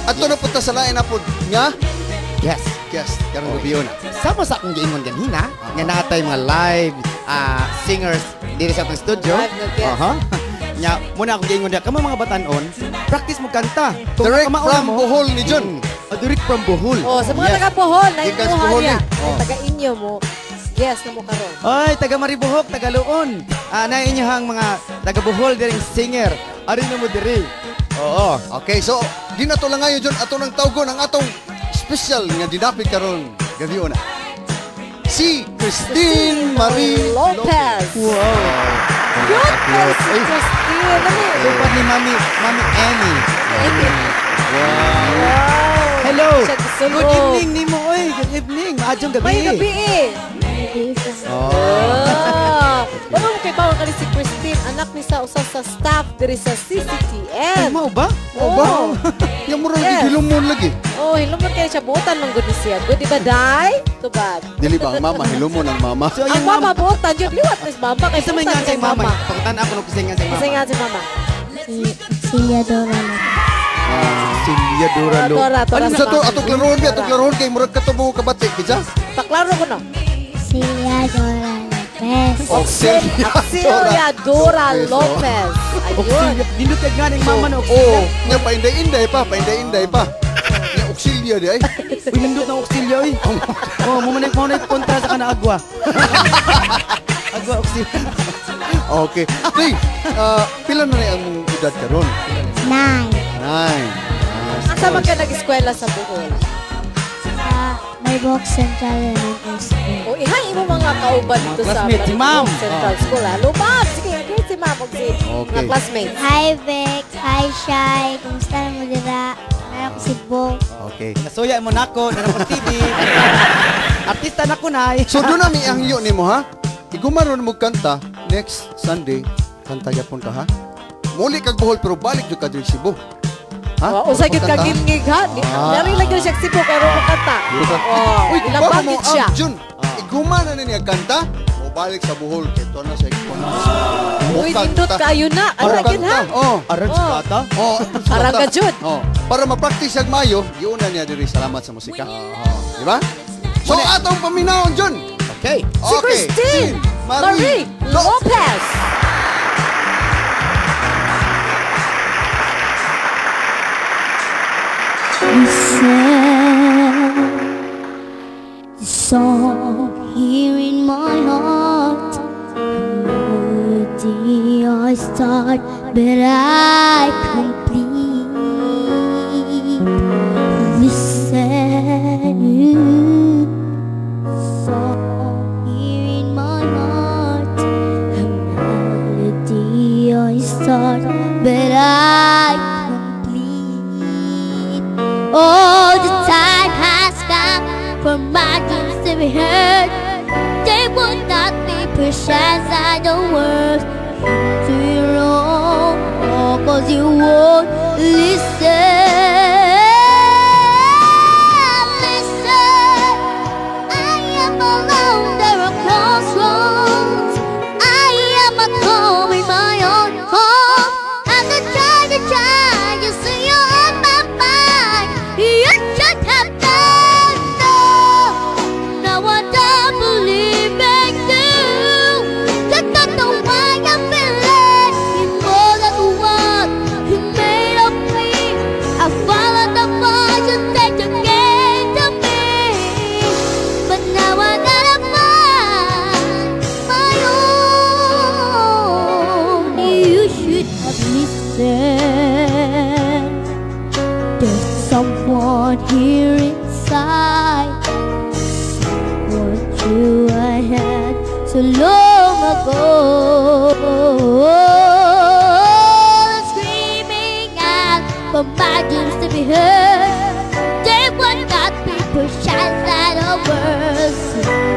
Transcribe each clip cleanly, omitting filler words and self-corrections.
Ato na punta sa lain na po nga. Yes. Yes, karong gabi yun. Sama sa akong giingon ganina, nga natay mga live singers diri sa atong studio. Live na guest. Nya, muna akong giingon diya, kamo mga batanon, practice mo kanta. Direct from Bohol ni John. Direct from Bohol. Oh, sa mga taga Bohol, na Gikan sa inyuhan Bohol niya. eh. Oh. Taga inyo mo. Yes, na mo karon. Ay, taga Maribohok, taga Luon. Na inyong mga taga Bohol diring singer. Ari na mo diri. Oo. Okay, so di na to lang ngayon John, ato nang tawgon ang atong special nga dinapit karon gabi na. Si Christine Marie Lopez. Wow. Good for si Christine. Lupad ni Mami Annie. Wow. Hello. Siya gusto Good mo. evening nimo oy. Good evening. Maadjong gabi. May gabi eh. Oh. Ano mo kay bawang kani si Christine, anak ni sa usa sa staff diri sa Ay, CCTM. mao ba? Oh, ba? Yung murang Yes. gihilumon lagi. Oh, hilumon kay siya buotan man gud ni siya. Good di ba day? Tubad. Dili ba ang mama hilumon ang mama? So Ang yung mama buotan jud liwat ni mama kay Isa may nga kay mama. Pakutan ako ng kusingan sa Kasi mama. nga si mama. Silya Dora Silya Duralo. Tora Ano sa to ato klaron kay murag katubo kabati kita. Paklaro ko no. Silya Dora Lopez. Auxilia Dora Lopez. Ayun. Auxilia. Nindot kay ganing mama na Oh, Auxilia. nya painday-inday pa. Nya Auxilia di ay. Uy, nindot na Auxilia oy. Oh, mo man kontra sa kana agwa. Agwa Auxilia. Okay. Hey, pila na ang edad karon? 9. 9. Asa man ka nag-eskwela sa Bohol? Sa Maybok Central Elementary School. O ihay imo mga kauban dito sa classmates, si Ma'am. Central School. Hello, ma'am. Sige, great si ma'am. Og si Okay. mga classmates. Hi Vic, hi Shai, kumusta na mo dira? Meron ko si Bo. Okay. Nasuya mo nako na ng TV. Artista na ko nay. So doon namin ang iyo nimo ha. Igumaron mo kanta next Sunday. Kanta yapon ka ha. Muli kag Bohol pero balik jud ka diri Cebu. Ha? Usay gid Kanta? kagingig ha. Dari lang gyud siya sipo pero mo kanta. Oh, Uy, ilabang bago mo gid siya. out Jun. Igumana na niya kanta. O balik sa Bohol kay to na sa ikon. Uy, nindot kayo na. Ano gyud ha? Oh. Aran Oh. sa kata. Oh, Arang ka, Jud. Oh, para ma-practice ang Mayo, yun na niya diri salamat sa musika. Di ba? So atong paminawon Jun. Okay. Si Christine Marie Lopez. Listen, the song here in my heart, melody I start, but I complete. Listen, song here in my heart, melody I start, but I complete. All the time has come for my dreams to be heard. They would not be precious as the words to your own, oh, 'cause you won't listen. Listen, I am alone, there are crossroads. I am at home in my own home. And I try, you see you're on my mind. You should have done so. Now I don't believe in you. Just don't know why I'm feeling. It's more than what you made of me. I follow the voice you said you gave to me. But now I gotta find my own. You should have listened. There's someone here inside. What you I had so long ago. Screaming out for my dreams to be heard. They would not be pushed out of words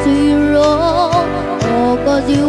to your own. Oh, 'cause you